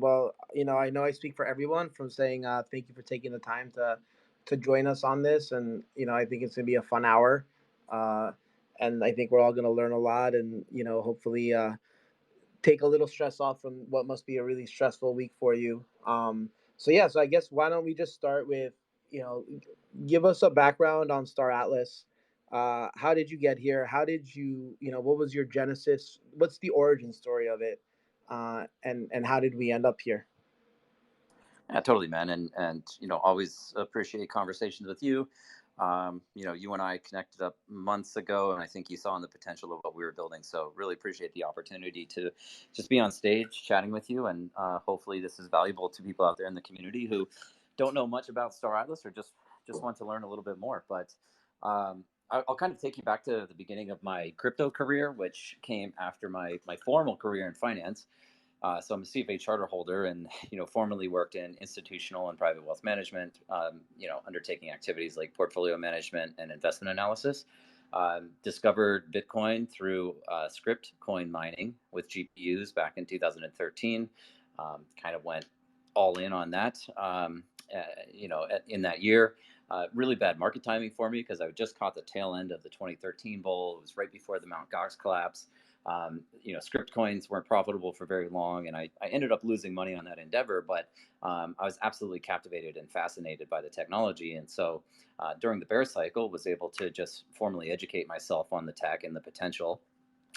awesome. Well, I know I speak for everyone from saying thank you for taking the time to join us on this, and I think it's gonna be a fun hour, uh, and I think we're all gonna learn a lot, and hopefully take a little stress off from what must be a really stressful week for you. So yeah, so I guess why don't we just start with you know give us a background on Star Atlas. How did you get here? How did what was your genesis? What's the origin story of it? And how did we end up here? Yeah, totally, man. And always appreciate conversations with you. You and I connected up months ago, and I think you saw in the potential of what we were building. So really appreciate the opportunity to just be on stage chatting with you, and hopefully this is valuable to people out there in the community who don't know much about Star Atlas or just want to learn a little bit more. But I'll kind of take you back to the beginning of my crypto career, which came after my formal career in finance. So I'm a CFA charter holder, and formerly worked in institutional and private wealth management. Undertaking activities like portfolio management and investment analysis. Discovered Bitcoin through script coin mining with GPUs back in 2013. Kind of went all in on that. In that year. Really bad market timing for me because I just caught the tail end of the 2013 bull. It was right before the Mt. Gox collapse. Script coins weren't profitable for very long, and I ended up losing money on that endeavor. But I was absolutely captivated and fascinated by the technology, and so during the bear cycle, was able to just formally educate myself on the tech and the potential.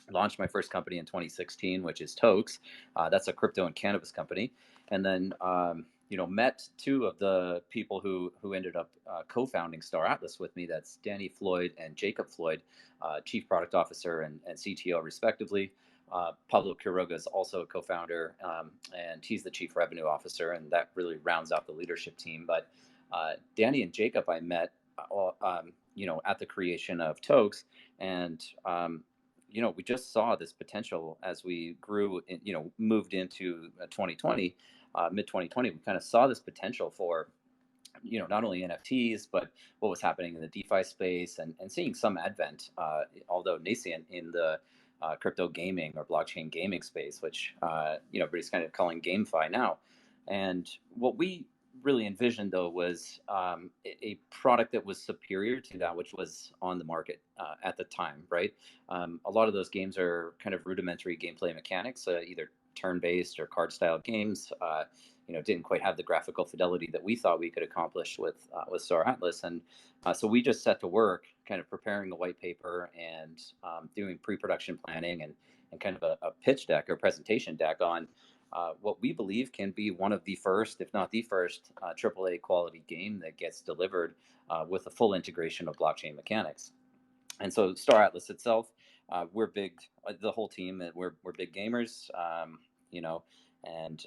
Launched my first company in 2016, which is Tokes. That's a crypto and cannabis company, and then met two of the people who ended up co-founding Star Atlas with me. That's Danny Floyd and Jacob Floyd, Chief Product Officer and CTO respectively. Pablo Quiroga is also a co-founder, and he's the Chief Revenue Officer, and that really rounds out the leadership team. But Danny and Jacob I met, at the creation of Tokes, and we just saw this potential as we grew, moved into 2020, mid 2020. We kind of saw this potential for, not only NFTs, but what was happening in the DeFi space, and seeing some advent, although nascent, in the crypto gaming or blockchain gaming space, which, everybody's kind of calling GameFi now. And what we really envisioned, though, was a product that was superior to that which was on the market at the time, right? A lot of those games are kind of rudimentary gameplay mechanics, either turn-based or card-style games. Didn't quite have the graphical fidelity that we thought we could accomplish with Star Atlas, and so we just set to work, kind of preparing a white paper and doing pre-production planning and kind of a pitch deck or presentation deck on what we believe can be one of the first, if not the first, AAA quality game that gets delivered with a full integration of blockchain mechanics. And so Star Atlas itself, we're big, the whole team, we're big gamers, and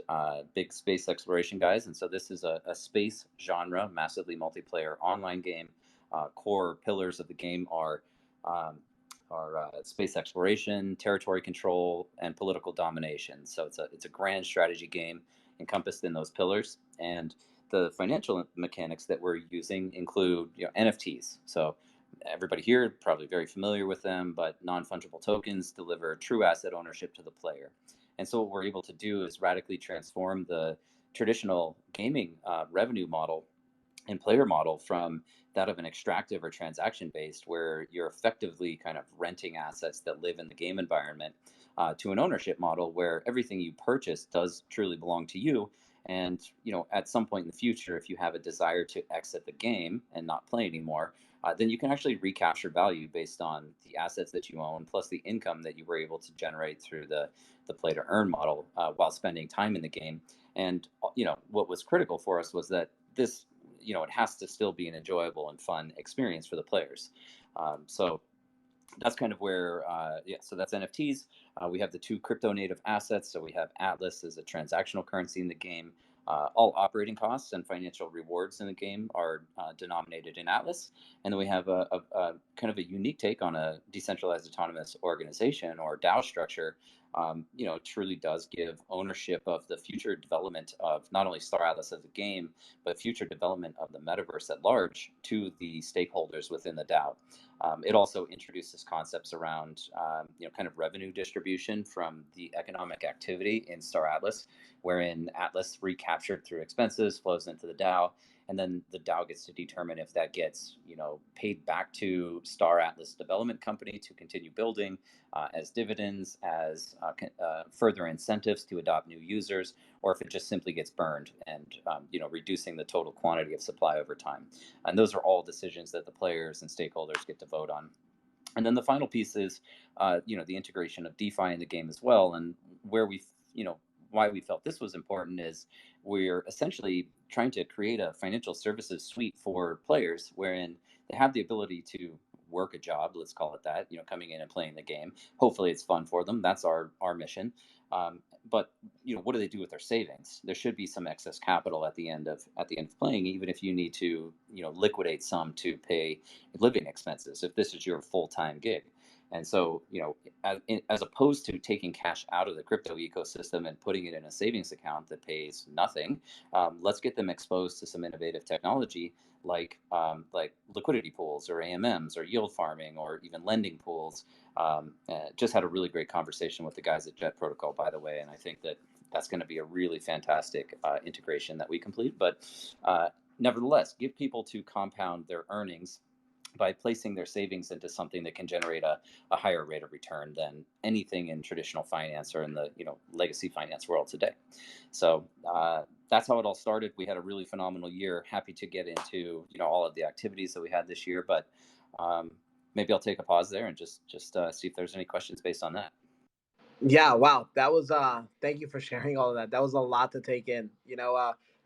big space exploration guys. And so this is a space genre, massively multiplayer online game. Core pillars of the game are space exploration, territory control, and political domination. So it's a grand strategy game encompassed in those pillars. And the financial mechanics that we're using include NFTs. So everybody here probably very familiar with them, but non-fungible tokens deliver true asset ownership to the player. And so what we're able to do is radically transform the traditional gaming revenue model and player model from that of an extractive or transaction based, where you're effectively kind of renting assets that live in the game environment, to an ownership model where everything you purchase does truly belong to you. And at some point in the future, if you have a desire to exit the game and not play anymore, then you can actually recapture value based on the assets that you own, plus the income that you were able to generate through the play to earn model, while spending time in the game. And what was critical for us was that this, it has to still be an enjoyable and fun experience for the players. So that's kind of where, so that's NFTs. We have the two crypto native assets. So we have Atlas as a transactional currency in the game. All operating costs and financial rewards in the game are denominated in Atlas. And then we have a kind of a unique take on a decentralized autonomous organization, or DAO structure, truly does give ownership of the future development of not only Star Atlas as a game, but future development of the metaverse at large to the stakeholders within the DAO. It also introduces concepts around, kind of revenue distribution from the economic activity in Star Atlas, wherein Atlas recaptured through expenses flows into the DAO, and then the DAO gets to determine if that gets, paid back to Star Atlas Development Company to continue building as dividends, as further incentives to adopt new users, or if it just simply gets burned and reducing the total quantity of supply over time. And those are all decisions that the players and stakeholders get to vote on. And then the final piece is, the integration of DeFi in the game as well. And where why we felt this was important is we're essentially trying to create a financial services suite for players wherein they have the ability to work a job, let's call it that, coming in and playing the game. Hopefully it's fun for them. That's our mission. But what do they do with their savings? There should be some excess capital at the end of playing, even if you need to liquidate some to pay living expenses if this is your full-time gig. And so, as opposed to taking cash out of the crypto ecosystem and putting it in a savings account that pays nothing, let's get them exposed to some innovative technology like liquidity pools or AMMs or yield farming or even lending pools. Just had a really great conversation with the guys at Jet Protocol, by the way, and I think that that's going to be a really fantastic integration that we complete. But nevertheless, give people to compound their earnings by placing their savings into something that can generate a higher rate of return than anything in traditional finance or in the legacy finance world today. So that's how it all started. We had a really phenomenal year. Happy to get into all of the activities that we had this year, but maybe I'll take a pause there and just see if there's any questions based on that. Yeah, wow. That was thank you for sharing all of that. That was a lot to take in.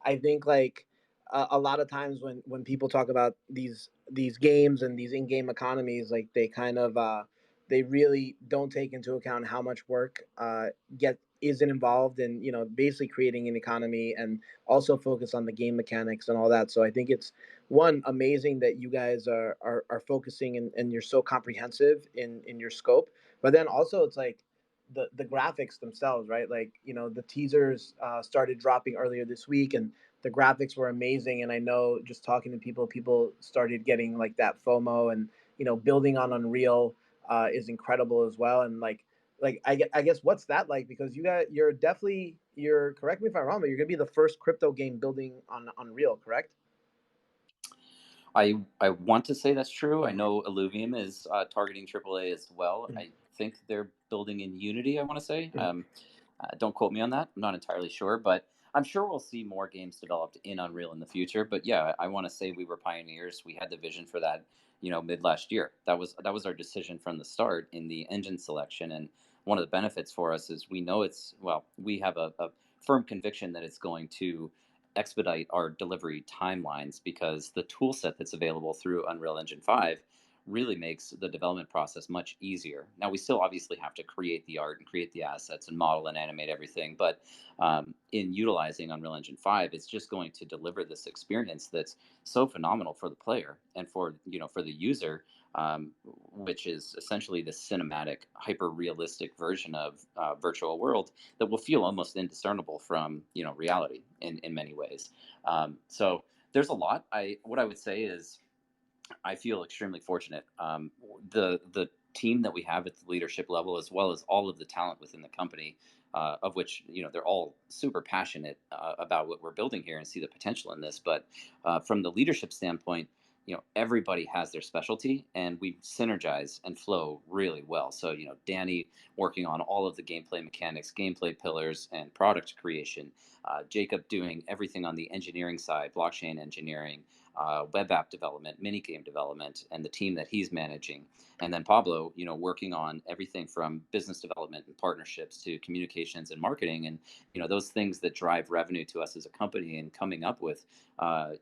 I think like a lot of times when people talk about these games and these in-game economies, like they kind of they really don't take into account how much work get isn't involved in, basically creating an economy, and also focus on the game mechanics and all that. So I think it's one amazing that you guys are focusing, and you're so comprehensive in your scope. But then also it's like the graphics themselves, right? Like, the teasers started dropping earlier this week, and the graphics were amazing. And I know, just talking to people started getting like that FOMO, and building on Unreal is incredible as well. And like I guess what's that like? Because you're correct me if I'm wrong, but you're gonna be the first crypto game building on Unreal, correct? I want to say that's true. I know Illuvium is targeting AAA as well. Mhm. I think they're building in Unity, I want to say. Mhm. Don't quote me on that. I'm not entirely sure, but I'm sure we'll see more games developed in Unreal in the future. But yeah, I want to say we were pioneers. We had the vision for that, mid last year. That was our decision from the start in the engine selection. And one of the benefits for us is we know we have a firm conviction that it's going to expedite our delivery timelines because the tool set that's available through Unreal Engine 5 really makes the development process much easier. Now, we still obviously have to create the art and create the assets and model and animate everything, but in utilizing Unreal Engine 5, it's just going to deliver this experience that's so phenomenal for the player and for the user, which is essentially the cinematic, hyper realistic version of virtual world that will feel almost indiscernible from reality in many ways. So there's a lot. What I would say is I feel extremely fortunate. The team that we have at the leadership level, as well as all of the talent within the company, of which they're all super passionate about what we're building here and see the potential in this. But from the leadership standpoint, everybody has their specialty, and we synergize and flow really well. So Danny working on all of the gameplay mechanics, gameplay pillars, and product creation. Jacob doing everything on the engineering side, blockchain engineering, web app development, mini game development, and the team that he's managing. And then Pablo, working on everything from business development and partnerships to communications and marketing, and those things that drive revenue to us as a company, and coming up with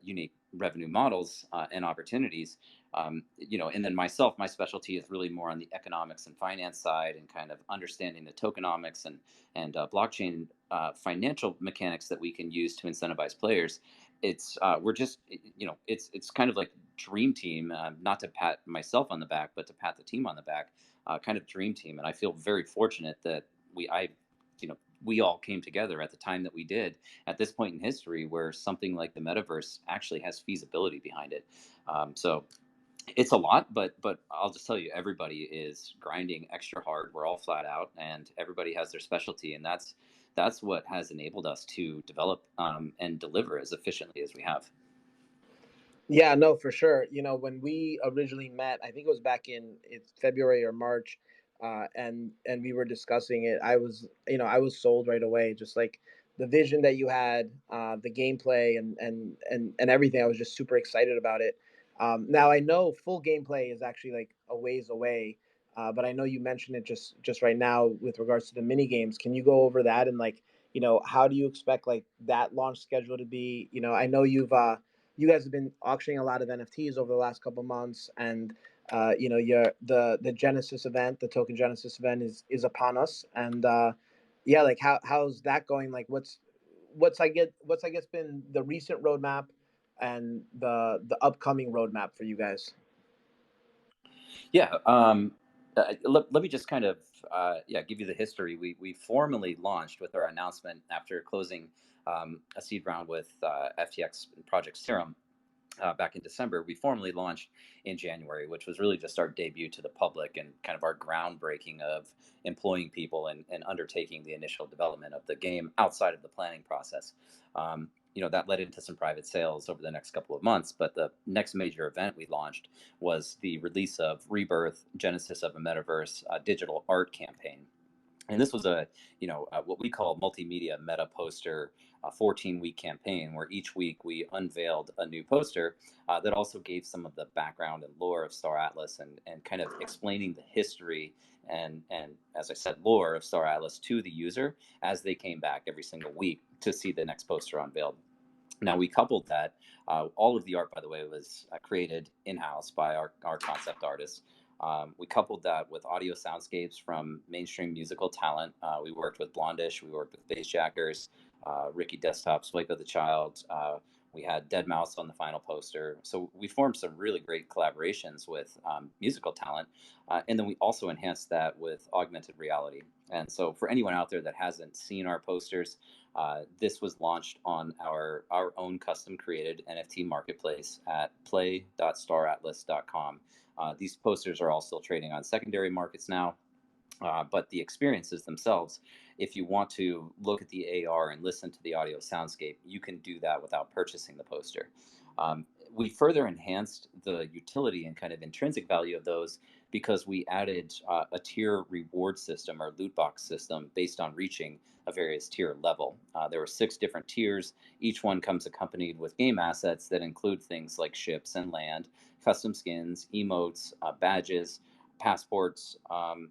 unique revenue models and opportunities. And then myself, my specialty is really more on the economics and finance side, and kind of understanding the tokenomics and blockchain financial mechanics that we can use to incentivize players. It's we're just it's kind of like dream team, not to pat myself on the back but to pat the team on the back, kind of dream team. And I feel very fortunate that we all came together at the time that we did at this point in history where something like the metaverse actually has feasibility behind it. So it's a lot, but I'll just tell you, everybody is grinding extra hard. We're all flat out, and everybody has their specialty, and that's what has enabled us to develop and deliver as efficiently as we have. Yeah, no, for sure. When we originally met, I think it was back in it's February or March, and we were discussing it. I was sold right away. Just like the vision that you had, the gameplay, and everything. I was just super excited about it. Now I know full gameplay is actually like a ways away, but I know you mentioned it just right now with regards to the mini games. Can you go over that and like how do you expect like that launch schedule to be? I know you guys have been auctioning a lot of NFTs over the last couple months, and your the Genesis event, the Token Genesis event, is upon us, and yeah, like how's that going? Like what's I guess been the recent roadmap and the upcoming roadmap for you guys? Yeah. Let me just kind of give you the history. We formally launched with our announcement after closing a seed round with FTX and Project Serum back in December. We formally launched in January, which was really just our debut to the public and kind of our groundbreaking of employing people and undertaking the initial development of the game outside of the planning process. That led into some private sales over the next couple of months. But the next major event we launched was the release of Rebirth, Genesis of a Metaverse digital art campaign. And this was what we call multimedia meta poster, a 14-week campaign where each week we unveiled a new poster that also gave some of the background and lore of Star Atlas and kind of explaining the history and as I said, lore of Star Atlas to the user as they came back every single week to see the next poster unveiled. Now we coupled that. All of the art, by the way, was created in-house by our concept artists. We coupled that with audio soundscapes from mainstream musical talent. We worked with Blondish, we worked with Bassjackers, Ricky Desktop, Swipe of the Child. We had Dead Mouse on the final poster. So we formed some really great collaborations with musical talent. And then we also enhanced that with augmented reality. And so for anyone out there that hasn't seen our posters, this was launched on our own custom created NFT marketplace at play.staratlas.com. These posters are all still trading on secondary markets now. But the experiences themselves, if you want to look at the AR and listen to the audio soundscape, you can do that without purchasing the poster. We further enhanced the utility and kind of intrinsic value of those because we added a tier reward system or loot box system based on reaching a various tier level. There were 6 different tiers. Each one comes accompanied with game assets that include things like ships and land, custom skins, emotes, badges, passports,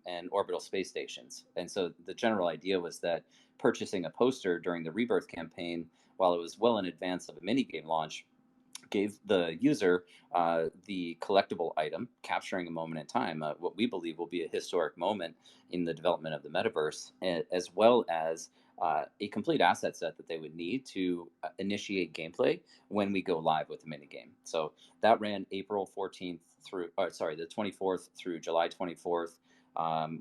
and orbital space stations. And so the general idea was that purchasing a poster during the Rebirth campaign, while it was well in advance of a minigame launch, gave the user the collectible item, capturing a moment in time, what we believe will be a historic moment in the development of the metaverse, as well as a complete asset set that they would need to initiate gameplay when we go live with the minigame. So that ran April 14th the 24th through July 24th.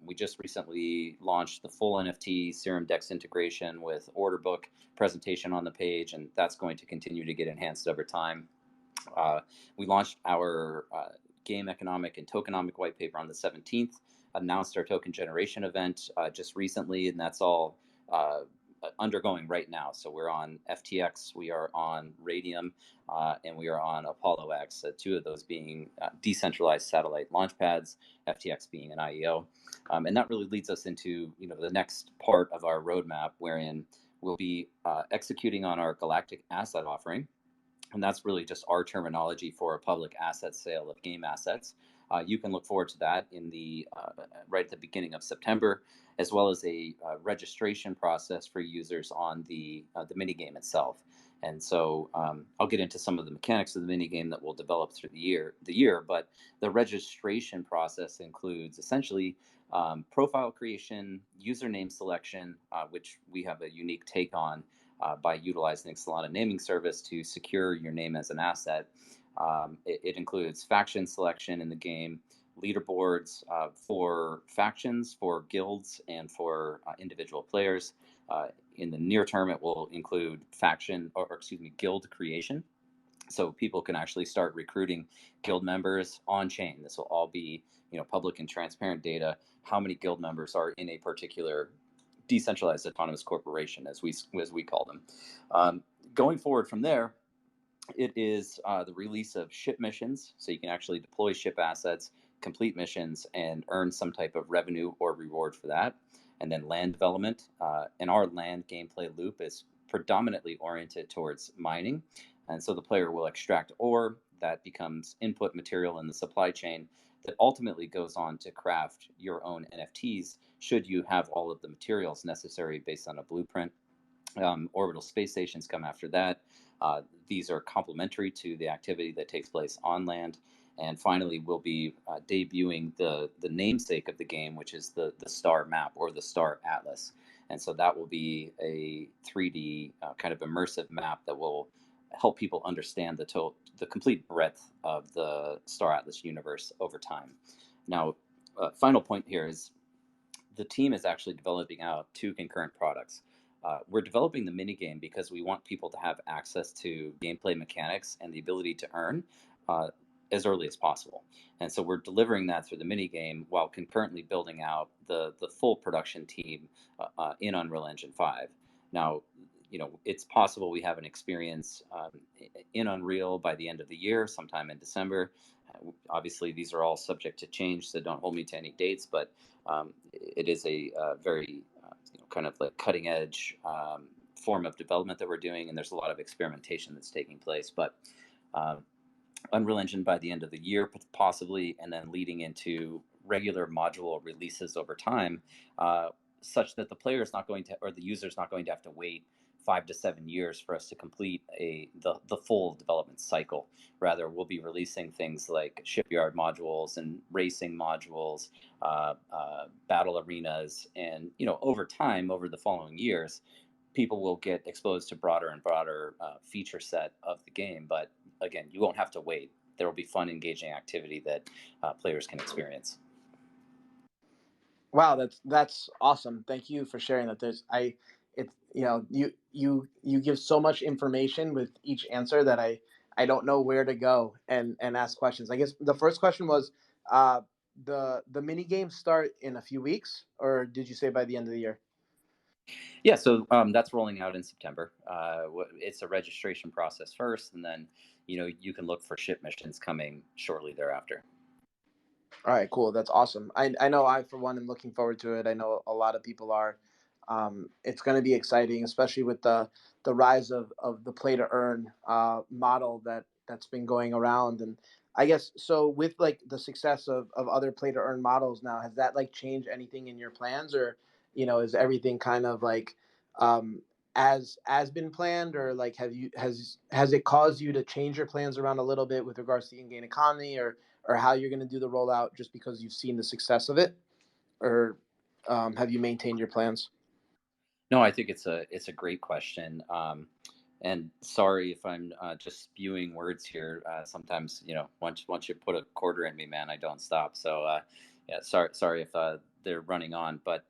We just recently launched the full NFT Serum Dex integration with order book presentation on the page, and that's going to continue to get enhanced over time. Uh, we launched our game economic and tokenomic white paper on the 17th, announced our token generation event just recently, and that's all undergoing right now. So we're on FTX, we are on Radium, and we are on Apollo X, 2 of those being decentralized satellite launch pads, FTX being an IEO. And that really leads us into the next part of our roadmap, wherein we'll be executing on our galactic asset offering, and that's really just our terminology for a public asset sale of game assets. You can look forward to that in the right at the beginning of September, as well as a registration process for users on the mini game itself. And so I'll get into some of the mechanics of the mini game that we'll develop through the year. But the registration process includes essentially profile creation, username selection, which we have a unique take on by utilizing Solana naming service to secure your name as an asset. It includes faction selection in the game, leaderboards for factions, for guilds, and for individual players. In the near term, it will include faction, or excuse me, guild creation, so people can actually start recruiting guild members on chain. This will all be, public and transparent data. How many guild members are in a particular decentralized autonomous corporation, as we call them. Um, Going forward from there, it is the release of ship missions, so you can actually deploy ship assets, complete missions, and earn some type of revenue or reward for that. And then land development. And our land gameplay loop is predominantly oriented towards mining. And so the player will extract ore that becomes input material in the supply chain that ultimately goes on to craft your own NFTs should you have all of the materials necessary based on a blueprint. Orbital space stations come after that. These are complementary to the activity that takes place on land. And finally, we'll be debuting the namesake of the game, which is the star map or the star atlas. And so that will be a 3D kind of immersive map that will help people understand the complete breadth of the Star Atlas universe over time. Now, final point here is the team is actually developing out two concurrent products. We're developing the minigame because we want people to have access to gameplay mechanics and the ability to earn uh, as early as possible. And so we're delivering that through the minigame while concurrently building out the full production team in Unreal Engine 5. Now, it's possible we have an experience in Unreal by the end of the year, sometime in December. Obviously, these are all subject to change, so don't hold me to any dates, but it is a very kind of like cutting edge form of development that we're doing, and there's a lot of experimentation that's taking place. But uh, Unreal Engine by the end of the year, possibly, and then leading into regular module releases over time, such that the player is not going to, or the user is not going to have to wait 5 to 7 years for us to complete the full development cycle. Rather, we'll be releasing things like shipyard modules and racing modules, battle arenas, and over time, over the following years, people will get exposed to broader and broader feature set of the game. But again, you won't have to wait. There will be fun, engaging activity that players can experience. Wow, that's awesome. Thank you for sharing that. It's you give so much information with each answer that I don't know where to go and ask questions. I guess the first question was, uh, the mini games start in a few weeks, or did you say by the end of the year? Yeah, so that's rolling out in September. It's a registration process first, and then you can look for ship missions coming shortly thereafter. All right, cool. That's awesome. I know I, for one, am looking forward to it. I know a lot of people are. It's going to be exciting, especially with the rise of the play to earn model that's been going around. And I guess so with like the success of other play to earn models now, has that like changed anything in your plans, or is everything kind of like um, as been planned, or like has it caused you to change your plans around a little bit with regards to in-game economy, or how you're going to do the rollout just because you've seen the success of it, or have you maintained your plans? No, I think it's a great question. And sorry if I'm just spewing words here. Sometimes once you put a quarter in me, man, I don't stop. So yeah, sorry if they're running on. But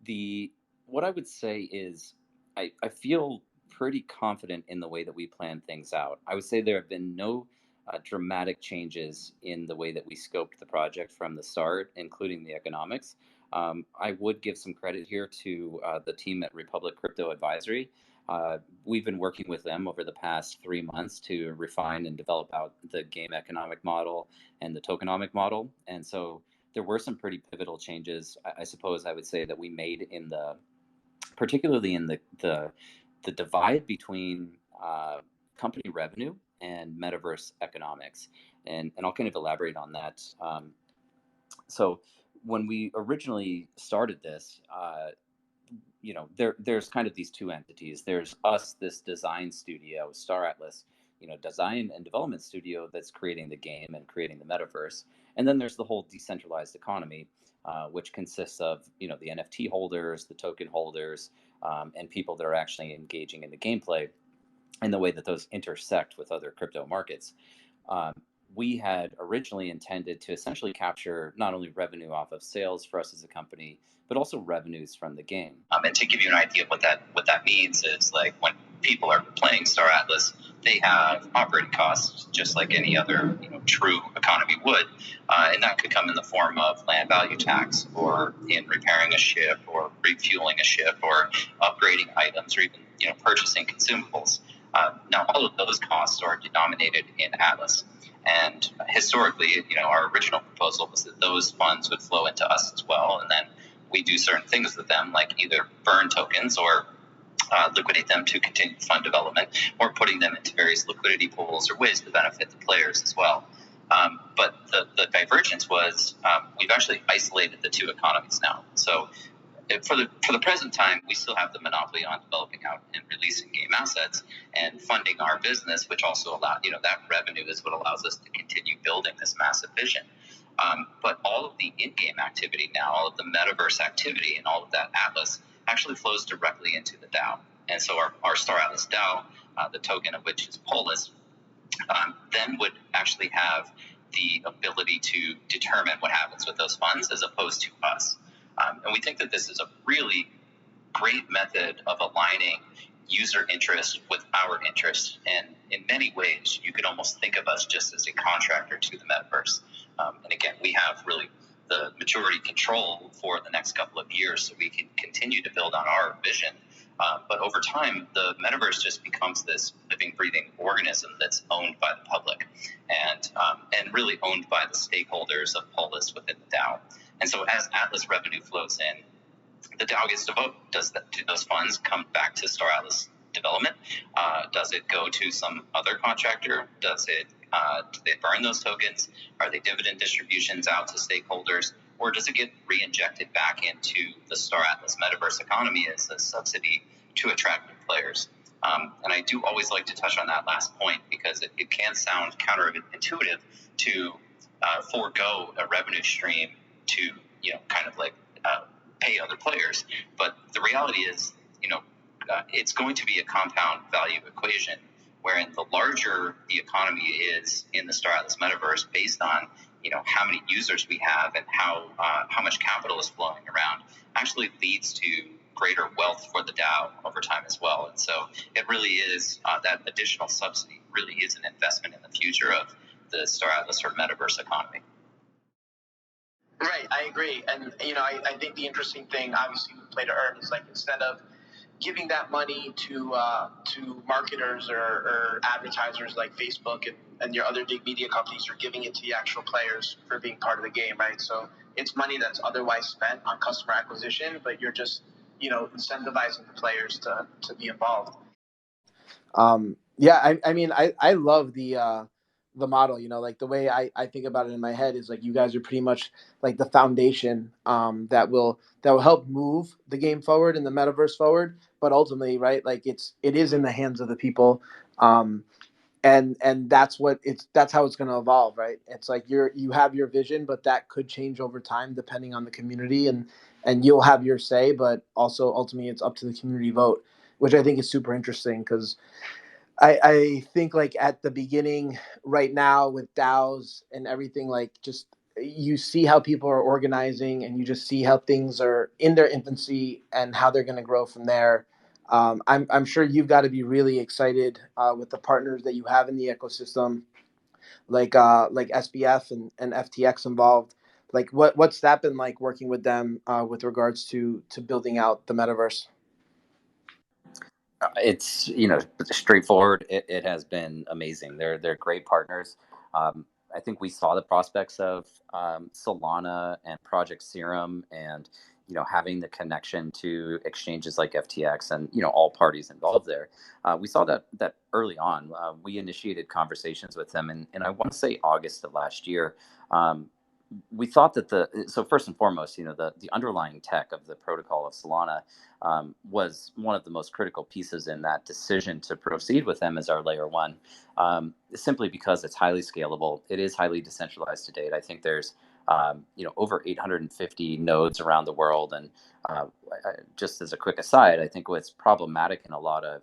the what I would say is I feel pretty confident in the way that we plan things out. I would say there have been no dramatic changes in the way that we scoped the project from the start, including the economics. I would give some credit here to the team at Republic Crypto Advisory. We've been working with them over the past 3 months to refine and develop out the game economic model and the tokenomic model. And so there were some pretty pivotal changes, I suppose I would say, that we made particularly in the divide between company revenue and metaverse economics. And I'll kind of elaborate on that. So when we originally started this, there's kind of these two entities. There's us, this design studio, Star Atlas, design and development studio that's creating the game and creating the metaverse. And then there's the whole decentralized economy, which consists of the NFT holders, the token holders, and people that are actually engaging in the gameplay and the way that those intersect with other crypto markets. Um, we had originally intended to essentially capture not only revenue off of sales for us as a company, but also revenues from the game. And to give you an idea of what that means is like when people are playing Star Atlas, they have operating costs just like any other true economy would, and that could come in the form of land value tax, or in repairing a ship, or refueling a ship, or upgrading items, or even purchasing consumables. Now, all of those costs are denominated in Atlas. And historically, our original proposal was that those funds would flow into us as well, and then we do certain things with them, like either burn tokens or liquidate them to continue fund development, or putting them into various liquidity pools or ways to benefit the players as well. But the divergence was we've actually isolated the two economies now. So for the present time, we still have the monopoly on developing out and releasing game assets and funding our business, which also allow that revenue is what allows us to continue building this massive vision. But all of the in-game activity now, all of the metaverse activity, and all of that Atlas actually flows directly into the DAO. And so our Star Atlas DAO, the token of which is Polis, then would actually have the ability to determine what happens with those funds as opposed to us. And we think that this is a really great method of aligning user interest with our interest. And in many ways, you could almost think of us just as a contractor to the metaverse. And again, we have really the majority control for the next couple of years, so we can continue to build on our vision. But over time, the metaverse just becomes this living, breathing organism that's owned by the public, and really owned by the stakeholders of Polis within the DAO. And so as Atlas revenue flows in, the DAO gets to vote. Do those funds come back to Star Atlas development? Does it go to some other contractor? Do they burn those tokens? Are they dividend distributions out to stakeholders? Or does it get re-injected back into the Star Atlas metaverse economy as a subsidy to attract new players? And I do always like to touch on that last point, because it can sound counterintuitive to forego a revenue stream to kind of like pay other players. But the reality is, it's going to be a compound value equation, wherein the larger the economy is in the Star Atlas metaverse, based on how many users we have and how much capital is flowing around, actually leads to greater wealth for the DAO over time as well. And so it really is that additional subsidy really is an investment in the future of the Star Atlas or metaverse economy. Right, I agree. And, I think the interesting thing, obviously, with Play to Earn is, like, instead of giving that money to marketers or advertisers like Facebook and your other big media companies, are giving it to the actual players for being part of the game, right? So it's money that's otherwise spent on customer acquisition, but you're just, incentivizing the players to be involved. Yeah, I mean, I love the model, like the way I think about it in my head is like you guys are pretty much like the foundation that will help move the game forward and the metaverse forward. But ultimately, right, like it is in the hands of the people. And that's how it's going to evolve, right? It's like you have your vision, but that could change over time depending on the community, and you'll have your say, but also ultimately it's up to the community vote, which I think is super interesting, because I think like at the beginning right now with DAOs and everything, like just you see how people are organizing, and you just see how things are in their infancy and how they're going to grow from there. I'm sure you've got to be really excited with the partners that you have in the ecosystem, like SBF and FTX involved. Like what's that been like working with them with regards to building out the metaverse? It's straightforward. It has been amazing. They're great partners. I think we saw the prospects of Solana and Project Serum, and having the connection to exchanges like FTX, and all parties involved there. We saw that early on. We initiated conversations with them, and I want to say August of last year. We thought that so first and foremost, the underlying tech of the protocol of Solana was one of the most critical pieces in that decision to proceed with them as our layer one, simply because it's highly scalable. It is highly decentralized to date. I think there's over 850 nodes around the world, and just as a quick aside, I think what's problematic in a lot of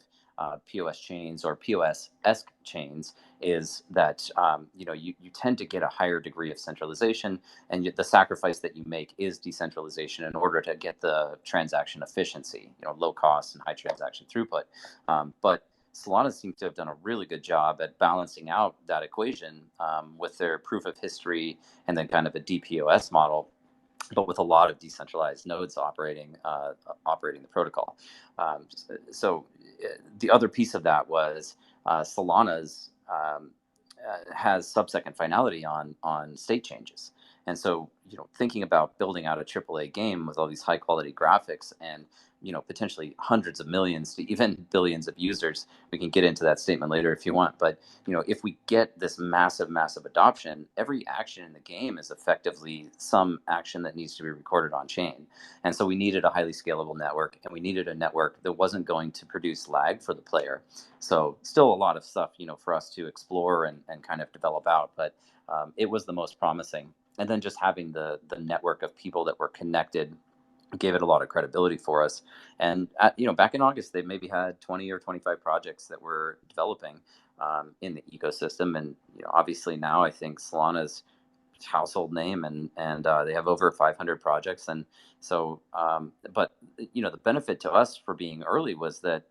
POS chains or POS-esque chains is that you tend to get a higher degree of centralization, and the sacrifice that you make is decentralization in order to get the transaction efficiency, low cost and high transaction throughput. But Solana seems to have done a really good job at balancing out that equation with their proof of history and then kind of a DPoS model, but with a lot of decentralized nodes operating the protocol. So the other piece of that was Solana's has sub-second finality on state changes. And so, thinking about building out a AAA game with all these high quality graphics and potentially hundreds of millions to even billions of users, we can get into that statement later if you want. But if we get this massive adoption, every action in the game is effectively some action that needs to be recorded on chain. And so we needed a highly scalable network, and we needed a network that wasn't going to produce lag for the player. So still a lot of stuff, for us to explore and kind of develop out, but it was the most promising. And then just having the network of people that were connected gave it a lot of credibility for us. And back in August, they maybe had 20 or 25 projects that were developing in the ecosystem. And obviously now I think Solana's household name, and they have over 500 projects. And so, but the benefit to us for being early was that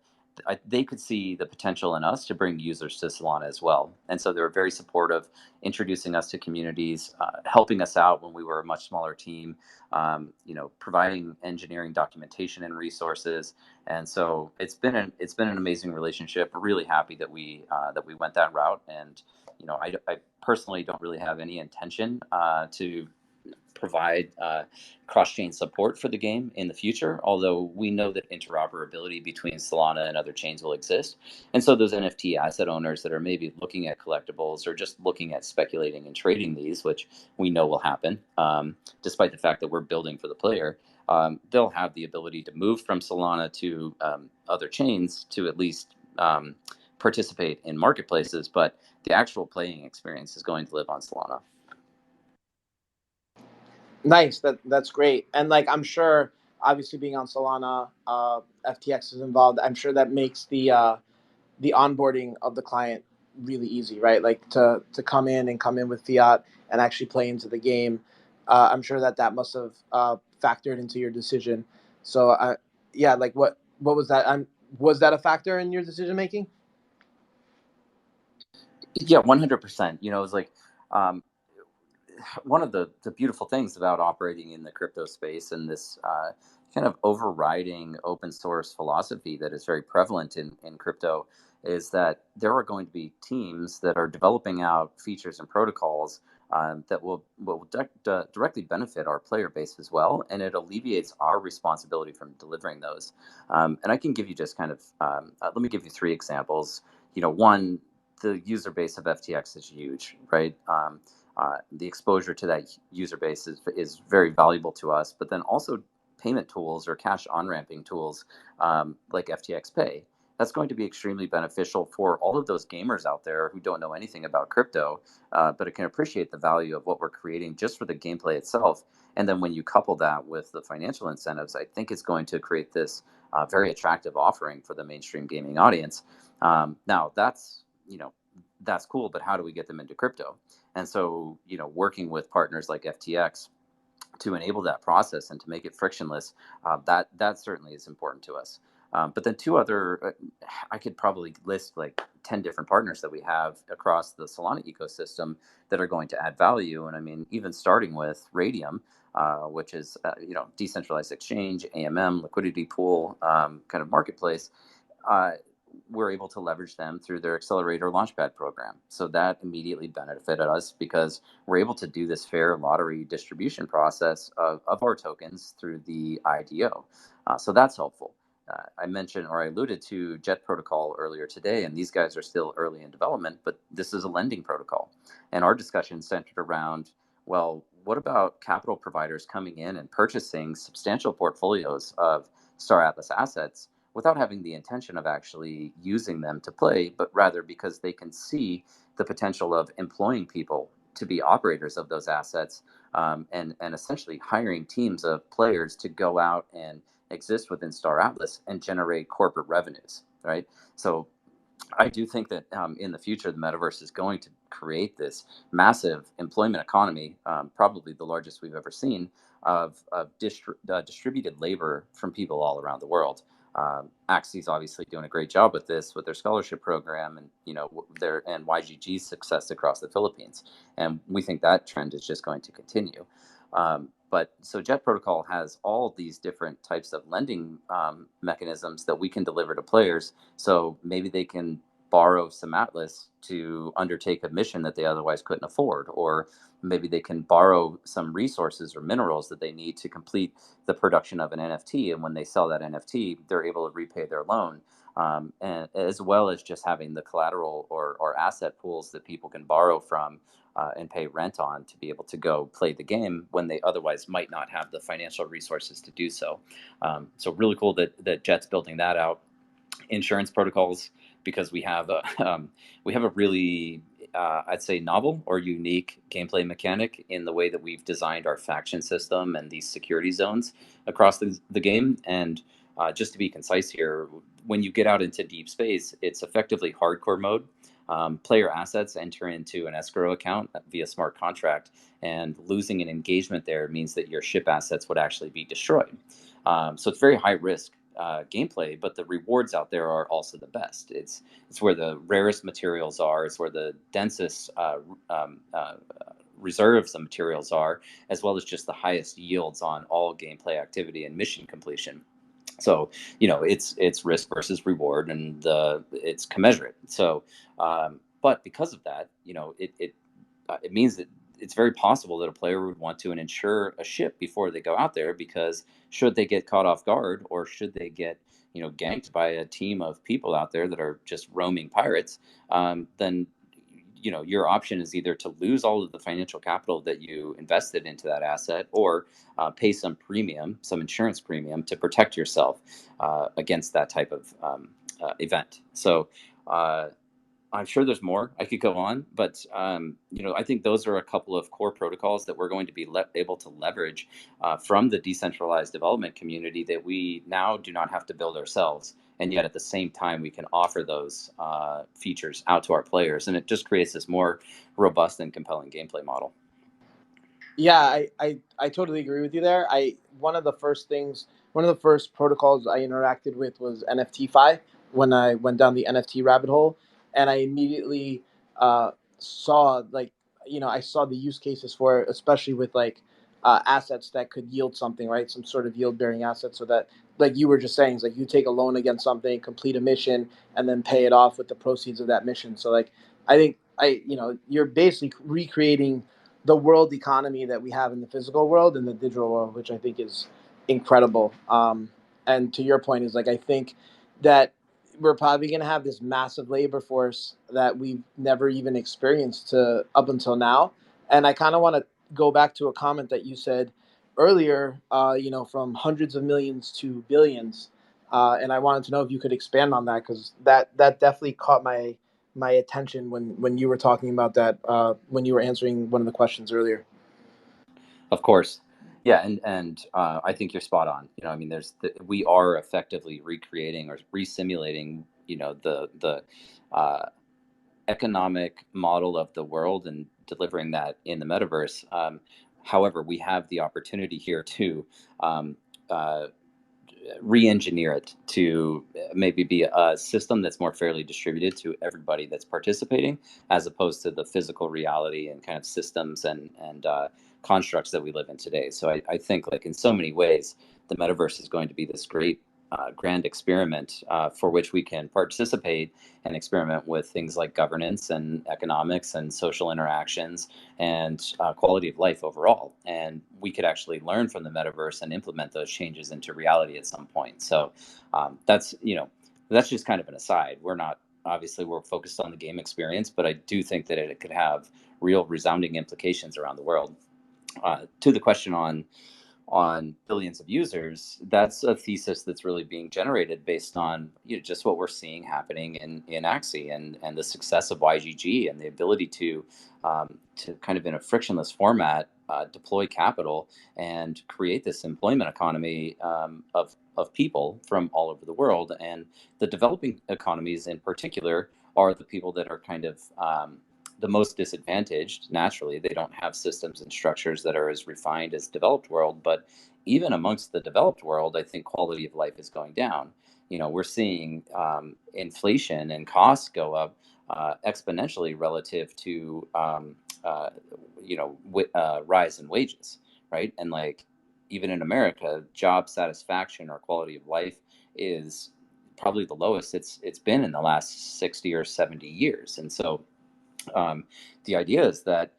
they could see the potential in us to bring users to Solana as well. And so they were very supportive, introducing us to communities, helping us out when we were a much smaller team, providing engineering documentation and resources. And so it's been an amazing relationship. We're really happy that we went that route. And I personally don't really have any intention to provide cross-chain support for the game in the future, although we know that interoperability between Solana and other chains will exist. And so those NFT asset owners that are maybe looking at collectibles or just looking at speculating and trading these, which we know will happen, despite the fact that we're building for the player, they'll have the ability to move from Solana to other chains to at least participate in marketplaces, but the actual playing experience is going to live on Solana. Nice. That's great. And like I'm sure, obviously being on Solana, FTX is involved. I'm sure that makes the onboarding of the client really easy, right? Like to come in with fiat and actually play into the game. I'm sure that must have factored into your decision. So yeah, like what was that? Was that a factor in your decision making? Yeah, 100%. It's like um, one of the beautiful things about operating in the crypto space and this kind of overriding open source philosophy that is very prevalent in crypto is that there are going to be teams that are developing out features and protocols that will directly benefit our player base as well, and it alleviates our responsibility from delivering those. And I can give you just kind of let me give you three examples. One, the user base of FTX is huge, right? The exposure to that user base is very valuable to us, but then also payment tools or cash on-ramping tools like FTX Pay. That's going to be extremely beneficial for all of those gamers out there who don't know anything about crypto, but it can appreciate the value of what we're creating just for the gameplay itself. And then when you couple that with the financial incentives, I think it's going to create this very attractive offering for the mainstream gaming audience. Now that's cool, but how do we get them into crypto? And so, working with partners like FTX to enable that process and to make it frictionless, that certainly is important to us. But then I could probably list like 10 different partners that we have across the Solana ecosystem that are going to add value. And I mean, even starting with Radium, which is, decentralized exchange, AMM, liquidity pool, kind of marketplace. Uh, we're able to leverage them through their accelerator launchpad program. So that immediately benefited us because we're able to do this fair lottery distribution process of our tokens through the IDO. So that's helpful. I mentioned or I alluded to Jet Protocol earlier today, and these guys are still early in development, but this is a lending protocol. And our discussion centered around, well, what about capital providers coming in and purchasing substantial portfolios of Star Atlas assets without having the intention of actually using them to play, but rather because they can see the potential of employing people to be operators of those assets, and essentially hiring teams of players to go out and exist within Star Atlas and generate corporate revenues. right? So I do think that in the future, the metaverse is going to create this massive employment economy, probably the largest we've ever seen, of distributed labor from people all around the world. Axie's obviously doing a great job with this, with their scholarship program, and their and YGG's success across the Philippines, and we think that trend is just going to continue. But so Jet Protocol has all these different types of lending mechanisms that we can deliver to players, so maybe they can borrow some Atlas to undertake a mission that they otherwise couldn't afford, or maybe they can borrow some resources or minerals that they need to complete the production of an NFT. And when they sell that NFT, they're able to repay their loan. And as well as just having the collateral or asset pools that people can borrow from and pay rent on to be able to go play the game when they otherwise might not have the financial resources to do so. So really cool that Jet's building that out. Insurance protocols, because we have a really I'd say novel or unique gameplay mechanic in the way that we've designed our faction system and these security zones across the game. And just to be concise here, when you get out into deep space, it's effectively hardcore mode. Player assets enter into an escrow account via smart contract, and losing an engagement there means that your ship assets would actually be destroyed. So it's very high risk gameplay, but the rewards out there are also the best. It's where the rarest materials are. It's where the densest reserves of materials are, as well as just the highest yields on all gameplay activity and mission completion. So it's risk versus reward, and it's commensurate. So, but because of that, it means that it's very possible that a player would want to insure a ship before they go out there, because should they get caught off guard, or should they get ganked by a team of people out there that are just roaming pirates, then your option is either to lose all of the financial capital that you invested into that asset, or pay some premium, some insurance premium, to protect yourself against that type of event. So I'm sure there's more. I could go on, but I think those are a couple of core protocols that we're going to be able to leverage from the decentralized development community that we now do not have to build ourselves, and yet at the same time we can offer those features out to our players, and it just creates this more robust and compelling gameplay model. Yeah, I totally agree with you there. I one of the first protocols I interacted with was NFTFi when I went down the NFT rabbit hole, and I immediately saw I saw the use cases for it, especially with assets that could yield something, right? Some sort of yield bearing asset, so that like you were just saying, it's like you take a loan against something, complete a mission, and then pay it off with the proceeds of that mission. So like I think you're basically recreating the world economy that we have in the physical world and the digital world, which I think is incredible. And to your point, is like I think that we're probably going to have this massive labor force that we've never even experienced to up until now. And I kind of want to go back to a comment that you said earlier. From hundreds of millions to billions. And I wanted to know if you could expand on that, because that definitely caught my attention when you were talking about that, when you were answering one of the questions earlier. Of course. Yeah, and I think you're spot on. I mean, we are effectively recreating or resimulating, the uh, economic model of the world and delivering that in the metaverse. However, we have the opportunity here to um, uh, re-engineer it to maybe be a system that's more fairly distributed to everybody that's participating, as opposed to the physical reality and kind of systems and constructs that we live in today. So I think, like, in so many ways, the metaverse is going to be this great grand experiment for which we can participate and experiment with things like governance and economics and social interactions and quality of life overall. And we could actually learn from the metaverse and implement those changes into reality at some point. So that's just kind of an aside. We're not obviously we're focused on the game experience, but I do think that it could have real resounding implications around the world. To the question on billions of users, that's a thesis that's really being generated based on just what we're seeing happening in Axie and the success of YGG and the ability to kind of in a frictionless format deploy capital and create this employment economy of of people from all over the world. And the developing economies in particular are the people that are kind of the most disadvantaged. Naturally, they don't have systems and structures that are as refined as developed world. But even amongst the developed world, I think quality of life is going down. We're seeing inflation and costs go up exponentially relative to rise in wages, right? And like even in America, job satisfaction or quality of life is probably the lowest it's been in the last 60 or 70 years. And so um, the idea is that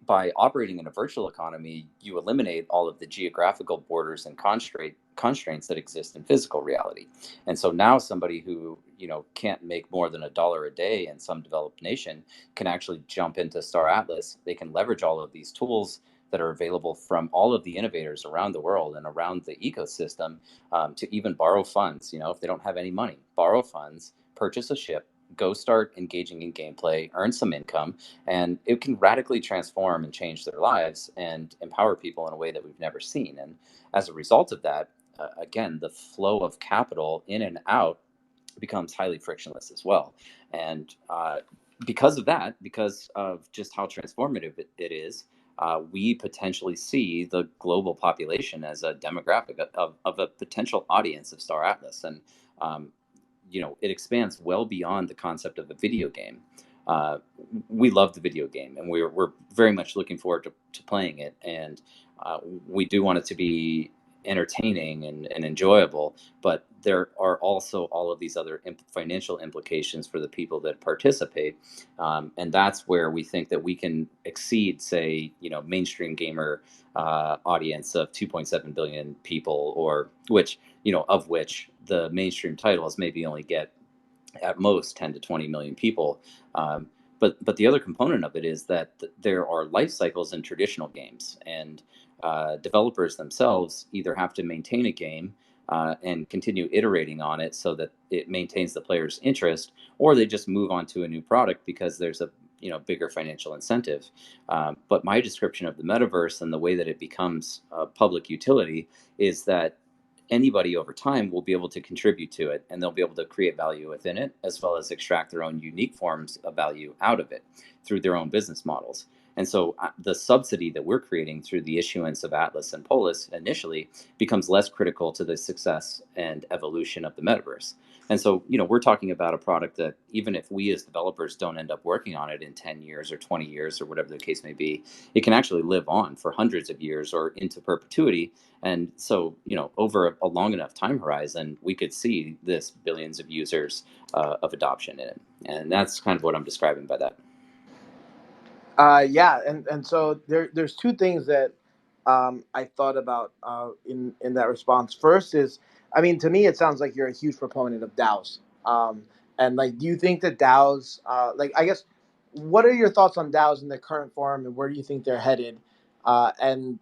by operating in a virtual economy, you eliminate all of the geographical borders and constraints that exist in physical reality. And so now somebody who can't make more than $1 a day in some developed nation can actually jump into Star Atlas. They can leverage all of these tools that are available from all of the innovators around the world and around the ecosystem, to even borrow funds. If they don't have any money, borrow funds, purchase a ship, go start engaging in gameplay, earn some income, and it can radically transform and change their lives and empower people in a way that we've never seen. And as a result of that, again, the flow of capital in and out becomes highly frictionless as well. And because of that, because of just how transformative it is, we potentially see the global population as a demographic of a potential audience of Star Atlas. And it expands well beyond the concept of a video game. Uh, we love the video game, and we're very much looking forward to playing it. And we do want it to be entertaining and enjoyable, but there are also all of these other financial implications for the people that participate. And that's where we think that we can exceed, say, mainstream gamer audience of 2.7 billion people, or of which the mainstream titles maybe only get at most 10 to 20 million people. Um, but the other component of it is that there are life cycles in traditional games, and developers themselves either have to maintain a game and continue iterating on it so that it maintains the player's interest, or they just move on to a new product because there's a bigger financial incentive. But my description of the metaverse and the way that it becomes a public utility is that anybody over time will be able to contribute to it, and they'll be able to create value within it as well as extract their own unique forms of value out of it through their own business models. And so the subsidy that we're creating through the issuance of Atlas and Polis initially becomes less critical to the success and evolution of the metaverse. And so, we're talking about a product that even if we as developers don't end up working on it in 10 years or 20 years or whatever the case may be, it can actually live on for hundreds of years or into perpetuity. And so, over a long enough time horizon, we could see this billions of users of adoption in it. And that's kind of what I'm describing by that. Yeah, and so there's two things that I thought about in that response. First is, I mean, to me, it sounds like you're a huge proponent of DAOs. And like, do you think that DAOs, like, I guess, what are your thoughts on DAOs in their current form, and where do you think they're headed? And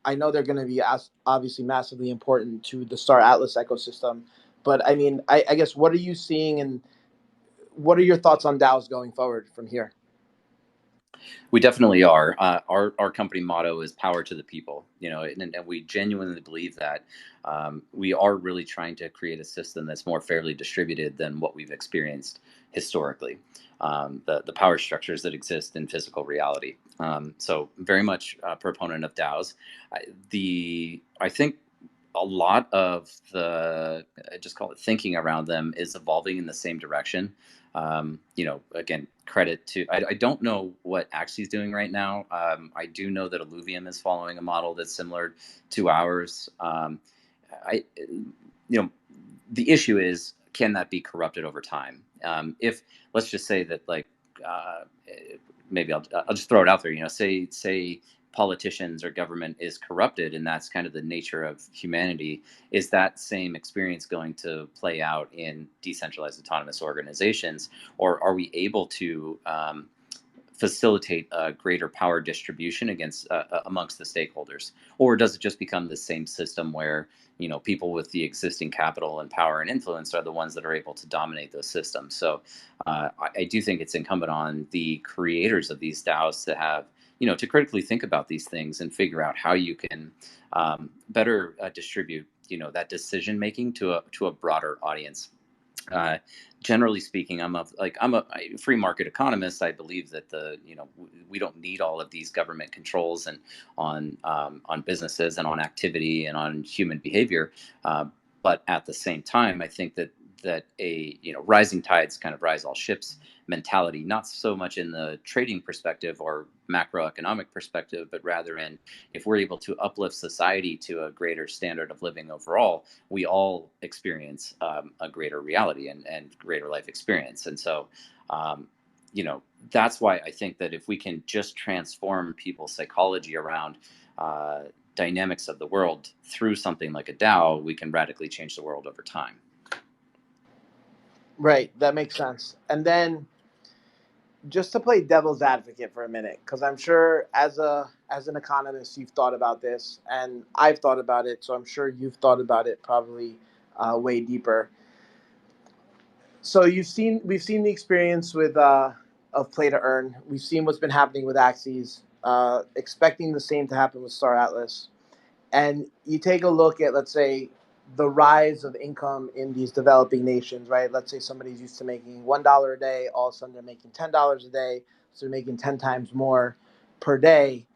I know they're going to be obviously massively important to the Star Atlas ecosystem, but I mean, I guess, what are you seeing, and what are your thoughts on DAOs going forward from here? We definitely are. Our company motto is power to the people, and we genuinely believe that we are really trying to create a system that's more fairly distributed than what we've experienced historically. The power structures that exist in physical reality. So very much a proponent of DAOs. I think a lot of the, I just call it, thinking around them is evolving in the same direction. Again, credit to, I don't know what Axie's doing right now. I do know that Illuvium is following a model that's similar to ours. I, you know, the issue is, can that be corrupted over time? If let's just say that, like, maybe I'll just throw it out there. Say politicians or government is corrupted, and that's kind of the nature of humanity. Is that same experience going to play out in decentralized autonomous organizations, or are we able to facilitate a greater power distribution amongst the stakeholders, or does it just become the same system where people with the existing capital and power and influence are the ones that are able to dominate those systems? So I do think it's incumbent on the creators of these DAOs to have to critically think about these things and figure out how you can better distribute that decision making to a broader audience. uh, Generally speaking, I'm a free market economist. I believe that we don't need all of these government controls and on businesses and on activity and on human behavior. Uh, but at the same time, I think that a rising tides kind of rise all ships mentality, not so much in the trading perspective or macroeconomic perspective, but rather in, if we're able to uplift society to a greater standard of living overall, we all experience a greater reality and greater life experience. And so, um, that's why I think that if we can just transform people's psychology around uh, dynamics of the world through something like a DAO, we can radically change the world over time. Right, that makes sense. And then just to play devil's advocate for a minute, because I'm sure as an economist you've thought about this, and I've thought about it, so I'm sure you've thought about it probably way deeper. So we've seen the experience with of play to earn. We've seen what's been happening with Axes, expecting the same to happen with Star Atlas. And you take a look at, let's say, the rise of income in these developing nations, right? Let's say somebody's used to making $1 a day, all of a sudden they're making $10 a day, so they're making 10 times more per day.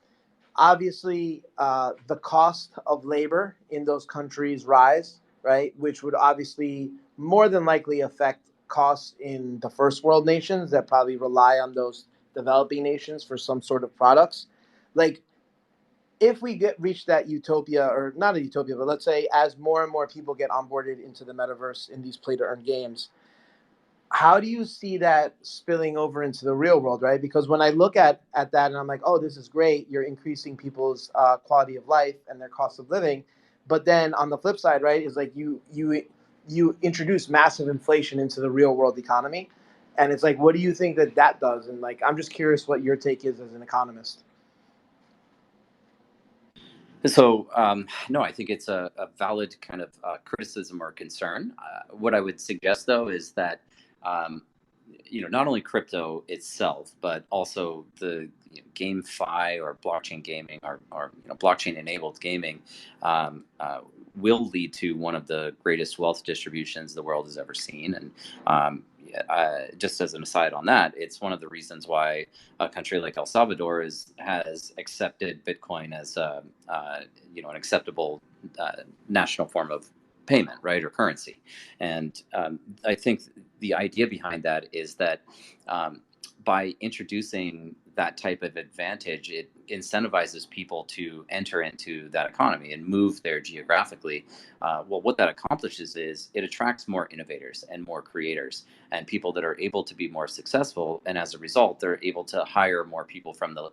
Obviously, the cost of labor in those countries rise, right? Which would obviously more than likely affect costs in the first world nations that probably rely on those developing nations for some sort of products. Like, if we get reach that utopia, or not a utopia, but let's say as more and more people get onboarded into the metaverse in these play to earn games, how do you see that spilling over into the real world, right? Because when I look at that and I'm like, oh, this is great, you're increasing people's quality of life and their cost of living, but then on the flip side, right, is like you introduce massive inflation into the real world economy, and it's like, what do you think that that does? And like, I'm just curious what your take is as an economist. So, no, I think it's a valid kind of criticism or concern. What I would suggest, though, is that um, not only crypto itself, but also the GameFi or blockchain gaming or blockchain enabled gaming will lead to one of the greatest wealth distributions the world has ever seen. And just as an aside on that, it's one of the reasons why a country like El Salvador has accepted Bitcoin as an acceptable national form of payment, right, or currency. And I think the idea behind that is that by introducing that type of advantage, it incentivizes people to enter into that economy and move there geographically. Well, what that accomplishes is it attracts more innovators and more creators and people that are able to be more successful. And as a result, they're able to hire more people from the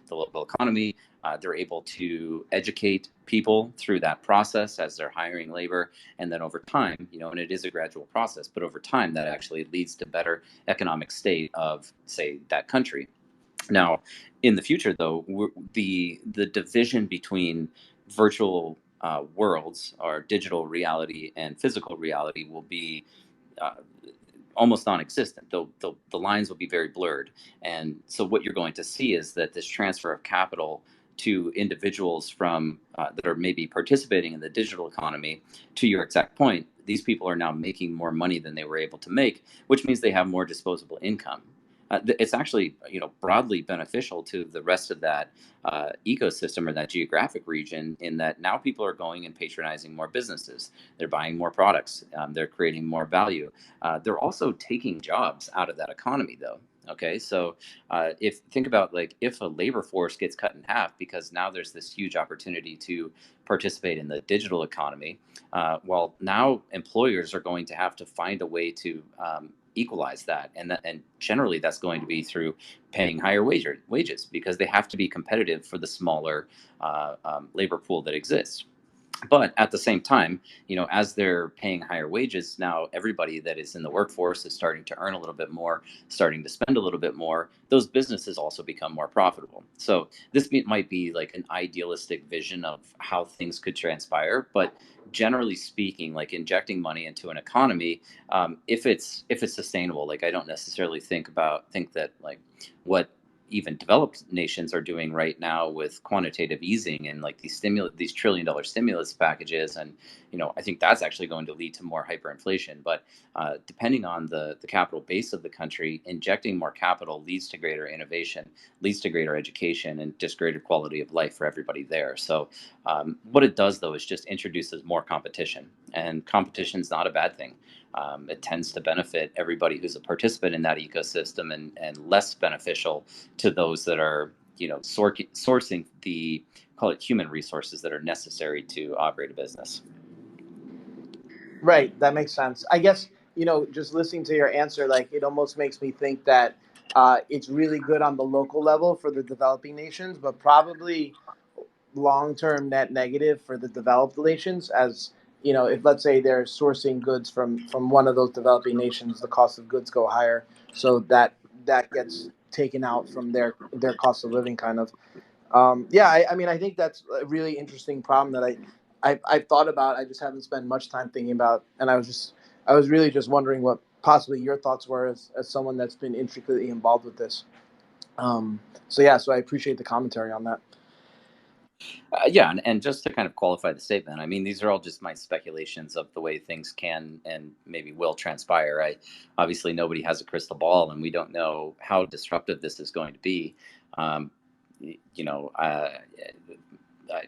local economy. They're able to educate people through that process as they're hiring labor. And then over time, and it is a gradual process, but over time, that actually leads to better economic state of, say, that country. Now, in the future, though, the division between virtual worlds or digital reality and physical reality will be uh, almost non-existent. The lines will be very blurred, and so what you're going to see is that this transfer of capital to individuals from that are maybe participating in the digital economy. To your exact point, these people are now making more money than they were able to make, which means they have more disposable income. It's actually broadly beneficial to the rest of that ecosystem or that geographic region, in that now people are going and patronizing more businesses. They're buying more products. They're creating more value. They're also taking jobs out of that economy, though. Okay, so if think about, like, if a labor force gets cut in half because now there's this huge opportunity to participate in the digital economy, well, now employers are going to have to find a way to equalize that, and generally that's going to be through paying higher wages because they have to be competitive for the smaller labor pool that exists. But at the same time, as they're paying higher wages, now everybody that is in the workforce is starting to earn a little bit more, starting to spend a little bit more. Those businesses also become more profitable. So this might be like an idealistic vision of how things could transpire, but generally speaking, like injecting money into an economy, if it's sustainable, like I don't necessarily think that like what even developed nations are doing right now with quantitative easing and like these $1 trillion stimulus packages. And I think that's actually going to lead to more hyperinflation. But depending on the capital base of the country, injecting more capital leads to greater innovation, leads to greater education, and just greater quality of life for everybody there. So what it does, though, is just introduces more competition, and competition is not a bad thing. It tends to benefit everybody who's a participant in that ecosystem, and less beneficial to those that are, sourcing the, call it, human resources that are necessary to operate a business. Right, that makes sense. I guess, just listening to your answer, like it almost makes me think that it's really good on the local level for the developing nations, but probably long term net negative for the developed nations. As if let's say they're sourcing goods from one of those developing nations, the cost of goods go higher, so that gets taken out from their cost of living, kind of. Yeah, I mean, I think that's a really interesting problem that I've thought about. I just haven't spent much time thinking about, and I was really just wondering what possibly your thoughts were as someone that's been intricately involved with this. So yeah, so I appreciate the commentary on that. Yeah, and just to kind of qualify the statement, I mean, these are all just my speculations of the way things can and maybe will transpire. Obviously nobody has a crystal ball, and we don't know how disruptive this is going to be. Um, y- you know,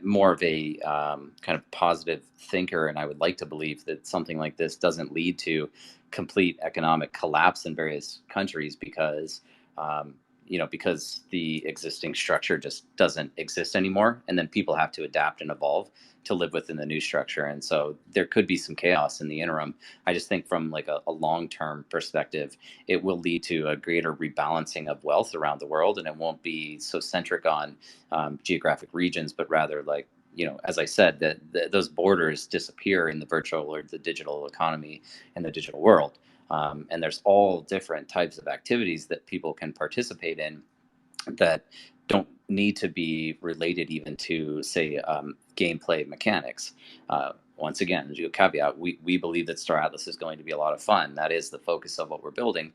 more of a kind of positive thinker, and I would like to believe that something like this doesn't lead to complete economic collapse in various countries um, because the existing structure just doesn't exist anymore, and then people have to adapt and evolve to live within the new structure. And so there could be some chaos in the interim. I just think from like a long-term perspective, it will lead to a greater rebalancing of wealth around the world, and it won't be so centric on geographic regions, but rather like, as I said, that those borders disappear in the virtual or the digital economy and the digital world. And there's all different types of activities that people can participate in that don't need to be related even to, say, gameplay mechanics. Once again, as a caveat, we believe that Star Atlas is going to be a lot of fun. That is the focus of what we're building.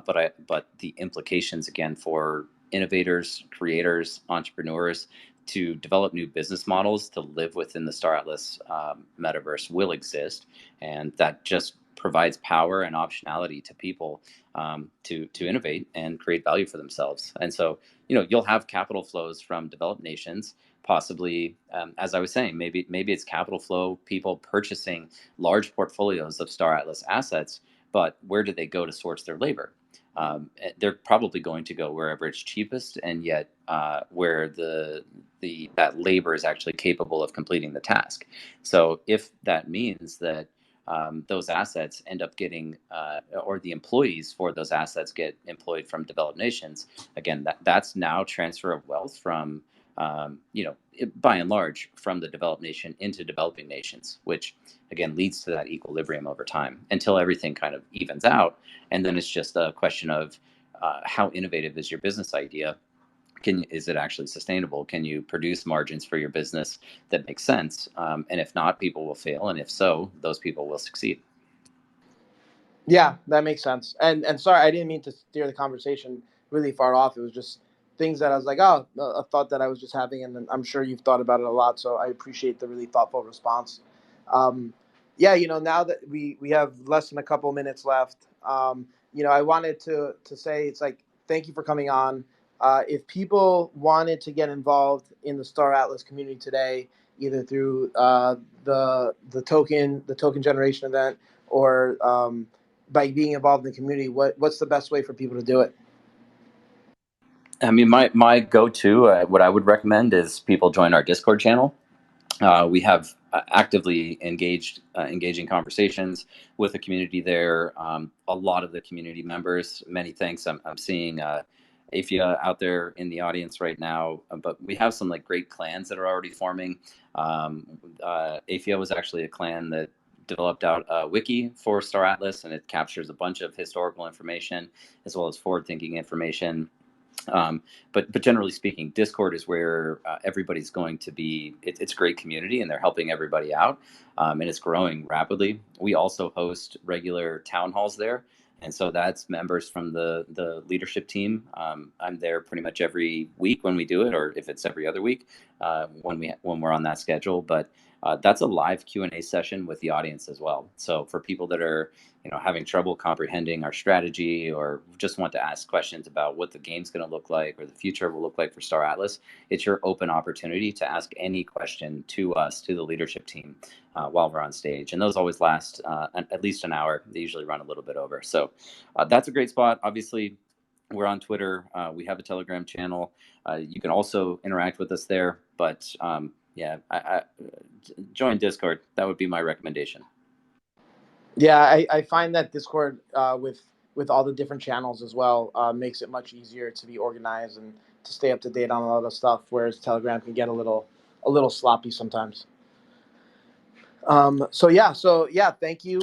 But the implications, again, for innovators, creators, entrepreneurs to develop new business models to live within the Star Atlas metaverse will exist, and that just provides power and optionality to people to innovate and create value for themselves. And so, you'll have capital flows from developed nations, possibly, as I was saying, maybe it's capital flow, people purchasing large portfolios of Star Atlas assets. But where do they go to source their labor? They're probably going to go wherever it's cheapest, and yet where the that labor is actually capable of completing the task. So if that means that those assets end up getting, or the employees for those assets get employed from developed nations, again, that's now transfer of wealth from, by and large, from the developed nation into developing nations, which again leads to that equilibrium over time until everything kind of evens out. And then it's just a question of how innovative is your business idea? Is it actually sustainable? Can you produce margins for your business that make sense? And if not, people will fail. And if so, those people will succeed. Yeah, that makes sense. And sorry, I didn't mean to steer the conversation really far off. It was just things that I was like, oh, a thought that I was just having, and then I'm sure you've thought about it a lot. So I appreciate the really thoughtful response. Um, yeah, now that we have less than a couple minutes left, I wanted to say it's like thank you for coming on. If people wanted to get involved in the Star Atlas community today, either through the token generation event, or by being involved in the community, what's the best way for people to do it? I mean, my go-to, what I would recommend is people join our Discord channel. We have actively engaging conversations with the community there. A lot of the community members, many thanks. I'm seeing Afia out there in the audience right now, but we have some like great clans that are already forming. Afia was actually a clan that developed out a wiki for Star Atlas, and it captures a bunch of historical information as well as forward-thinking information. um, but generally speaking, Discord is where everybody's going to be. It's a great community, and they're helping everybody out, and it's growing rapidly. We also host regular town halls there. And so that's members from the leadership team. I'm there pretty much every week when we do it, or if it's every other week when we're on that schedule. But that's a live Q&A session with the audience as well. So for people that are having trouble comprehending our strategy, or just want to ask questions about what the game's going to look like or the future will look like for Star Atlas, it's your open opportunity to ask any question to us, to the leadership team, while we're on stage. And those always last at least an hour. They usually run a little bit over. So that's a great spot. Obviously, we're on Twitter. We have a Telegram channel. You can also interact with us there. But yeah, join Discord. That would be my recommendation. Yeah, I find that Discord with all the different channels as well makes it much easier to be organized and to stay up to date on a lot of stuff. Whereas Telegram can get a little sloppy sometimes. So yeah, thank you.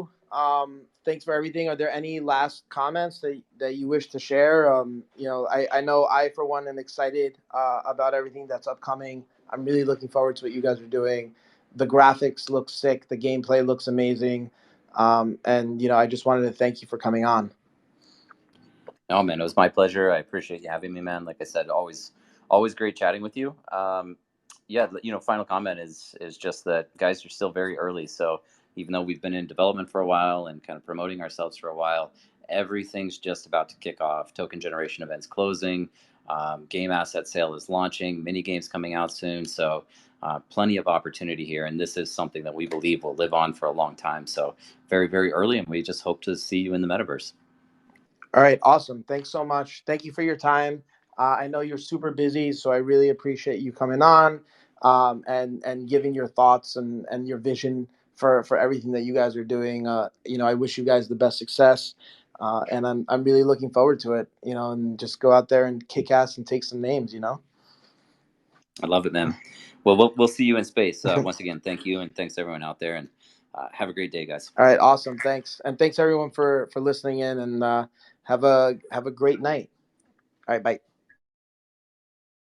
Thanks for everything. Are there any last comments that you wish to share? I know I for one am excited about everything that's upcoming. I'm really looking forward to what you guys are doing. The graphics look sick. The gameplay looks amazing. And I just wanted to thank you for coming on. No, man, it was my pleasure. I appreciate you having me, man. Like I said, always great chatting with you. Yeah, final comment is just that, guys, are still very early. So even though we've been in development for a while and kind of promoting ourselves for a while, everything's just about to kick off. Token generation events closing, game asset sale is launching, mini games coming out soon. So plenty of opportunity here, and this is something that we believe will live on for a long time. So very, very early, and we just hope to see you in the metaverse. All right, awesome. Thanks so much. Thank you for your time. I know you're super busy, so I really appreciate you coming on and giving your thoughts and your vision for everything that you guys are doing. I wish you guys the best success, and I'm really looking forward to it. And just go out there and kick ass and take some names. I love it, man. Well, we'll see you in space. Once again, thank you, and thanks everyone out there, and have a great day, guys. All right, awesome. Thanks, and thanks everyone for listening in, and have a great night. All right, bye.